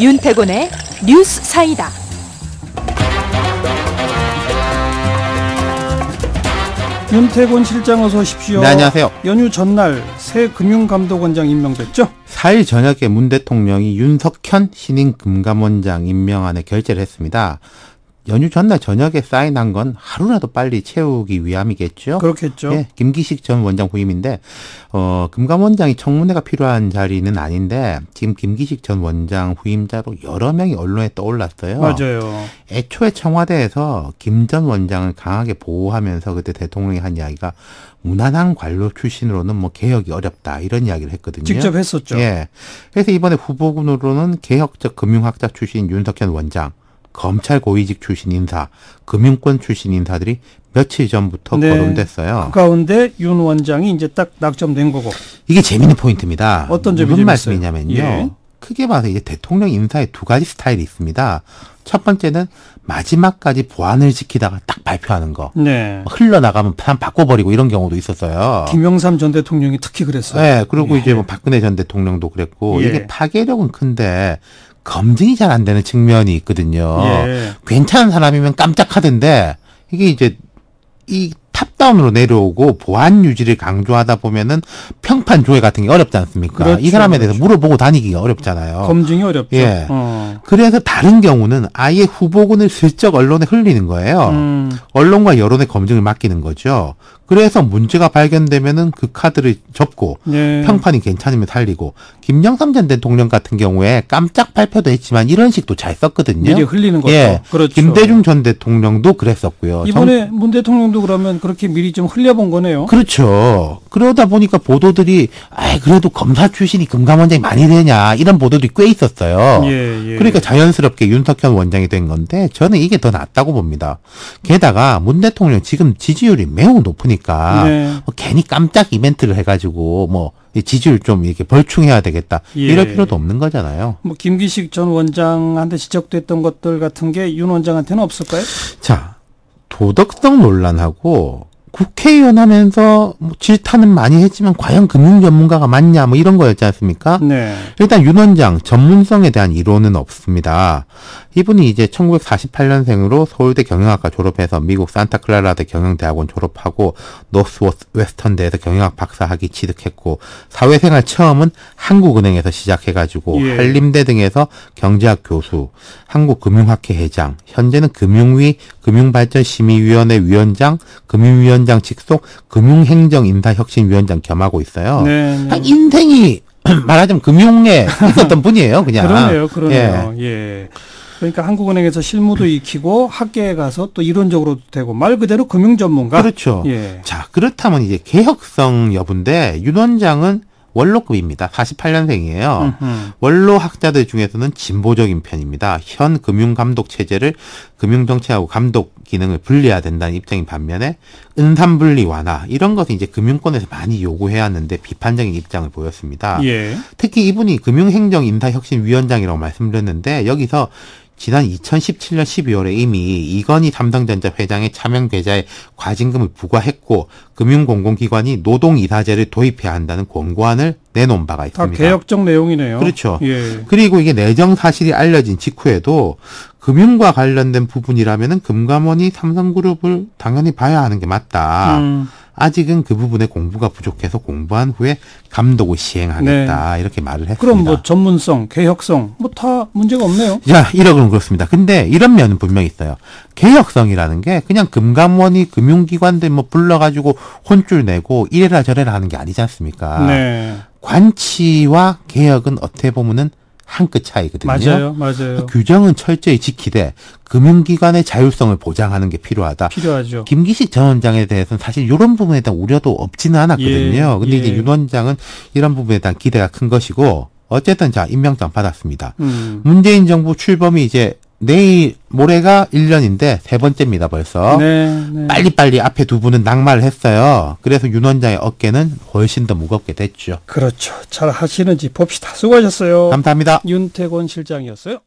윤태곤의 뉴스 사이다. 윤태곤 실장 어서 오십시오. 네, 안녕하세요. 연휴 전날 새 금융감독원장 임명됐죠? 4일 저녁에 문 대통령이 윤석현 신임 금감원장 임명안에 결재를 했습니다. 연휴 전날 저녁에 사인한 건 하루라도 빨리 채우기 위함이겠죠? 그렇겠죠. 예, 김기식 전 원장 후임인데 금감원장이 청문회가 필요한 자리는 아닌데 지금 김기식 전 원장 후임자로 여러 명이 언론에 떠올랐어요. 맞아요. 애초에 청와대에서 김 전 원장을 강하게 보호하면서 그때 대통령이 한 이야기가 무난한 관료 출신으로는 뭐 개혁이 어렵다 이런 이야기를 했거든요. 직접 했었죠. 예. 그래서 이번에 후보군으로는 개혁적 금융학자 출신 윤석현 원장, 검찰 고위직 출신 인사, 금융권 출신 인사들이 며칠 전부터 거론됐어요. 그 가운데 윤 원장이 이제 딱 낙점된 거고. 이게 재미있는 포인트입니다. 어떤 점이 무슨 재밌어요? 말씀이냐면요. 예. 크게 봐서 이제 대통령 인사에 두 가지 스타일이 있습니다. 첫 번째는 마지막까지 보안을 지키다가 딱 발표하는 거. 네. 흘러나가면 참 바꿔버리고 이런 경우도 있었어요. 김영삼 전 대통령이 특히 그랬어요. 네, 그리고 예. 이제 뭐 박근혜 전 대통령도 그랬고 예. 이게 파괴력은 큰데 검증이 잘 안 되는 측면이 있거든요. 예. 괜찮은 사람이면 깜짝하던데 이게 이제 이 탑다운으로 내려오고 보안 유지를 강조하다 보면은 평판 조회 같은 게 어렵지 않습니까? 그렇죠, 이 사람에 대해서 그렇죠. 물어보고 다니기가 어렵잖아요. 검증이 어렵죠. 예. 어. 그래서 다른 경우는 아예 후보군을 슬쩍 언론에 흘리는 거예요. 언론과 여론의 검증을 맡기는 거죠. 그래서 문제가 발견되면은 그 카드를 접고 예. 평판이 괜찮으면 살리고 김영삼 전 대통령 같은 경우에 깜짝 발표도 했지만 이런 식도 잘 썼거든요. 미리 흘리는 것도. 예. 그렇죠. 김대중 전 대통령도 그랬었고요. 이번에 문 대통령도 그러면 그렇게 미리 좀 흘려본 거네요. 그렇죠. 그러다 보니까 보도들이 그래도 검사 출신이 금감원장이 많이 되냐 이런 보도들이 꽤 있었어요. 예, 예. 그러니까 자연스럽게 윤석현 원장이 된 건데 저는 이게 더 낫다고 봅니다. 게다가 문 대통령 지금 지지율이 매우 높으니까 네. 괜히 깜짝 이벤트를 해가지고 뭐 지지율 좀 이렇게 벌충해야 되겠다 예. 이럴 필요도 없는 거잖아요. 뭐 김기식 전 원장한테 지적됐던 것들 같은 게 윤 원장한테는 없을까요? 자, 도덕성 논란하고 국회의원 하면서 뭐 질타는 많이 했지만 과연 금융 전문가가 맞냐 뭐 이런 거였지 않습니까? 네. 일단 윤 원장 전문성에 대한 이론은 없습니다. 이분이 이제 1948년생으로 서울대 경영학과 졸업해서 미국 산타클라라대 경영대학원 졸업하고 노스웨스턴대에서 경영학 박사학위 취득했고 사회생활 처음은 한국은행에서 시작해가지고 예. 한림대 등에서 경제학 교수, 한국금융학회 회장, 현재는 금융위 금융발전심의위원회 위원장, 금융위원장 직속 금융행정인사혁신위원장 겸하고 있어요. 네, 네. 인생이 말하자면 금융에 있었던 분이에요, 그냥. 그러네요. 예. 그러니까 한국은행에서 실무도 익히고 학계에 가서 또 이론적으로도 되고 말 그대로 금융 전문가. 그렇죠. 예. 자, 그렇다면 이제 개혁성 여부인데 윤 원장은 원로급입니다. 48년생이에요. 원로 학자들 중에서는 진보적인 편입니다. 현 금융감독 체제를 금융정책하고 감독 기능을 분리해야 된다는 입장인 반면에 은산분리 완화 이런 것을 이제 금융권에서 많이 요구해왔는데 비판적인 입장을 보였습니다. 예. 특히 이분이 금융행정인사혁신위원장이라고 말씀드렸는데 여기서 지난 2017년 12월에 이미 이건희 삼성전자 회장의 차명 계좌에 과징금을 부과했고 금융공공기관이 노동이사제를 도입해야 한다는 권고안을 내놓은 바가 다 있습니다. 개혁적 내용이네요. 그렇죠. 예. 그리고 이게 내정 사실이 알려진 직후에도 금융과 관련된 부분이라면은 금감원이 삼성그룹을 당연히 봐야 하는 게 맞다. 아직은 그 부분에 공부가 부족해서 공부한 후에 감독을 시행하겠다. 이렇게 말을 했습니다. 그럼 뭐 전문성, 개혁성 뭐 다 문제가 없네요. 자, 이러고는 그렇습니다. 근데 이런 면은 분명히 있어요. 개혁성이라는 게 그냥 금감원이 금융기관들 뭐 불러가지고 혼쭐 내고 이래라 저래라 하는 게 아니지 않습니까? 네. 관치와 개혁은 어떻게 보면은 한 끗 차이거든요. 맞아요. 규정은 철저히 지키되 금융기관의 자율성을 보장하는 게 필요하다. 필요하죠. 김기식 전 원장에 대해서는 사실 이런 부분에 대한 우려도 없지는 않았거든요. 근데 이제 윤 원장은 이런 부분에 대한 기대가 큰 것이고 어쨌든 자 임명장 받았습니다. 문재인 정부 출범이 이제 내일 모레가 1년인데 세 번째입니다 벌써. 네. 빨리빨리 앞에 두 분은 낙마를 했어요. 그래서 윤 원장의 어깨는 훨씬 더 무겁게 됐죠. 그렇죠. 잘 하시는지 봅시다. 수고하셨어요. 감사합니다. 윤태곤 실장이었어요.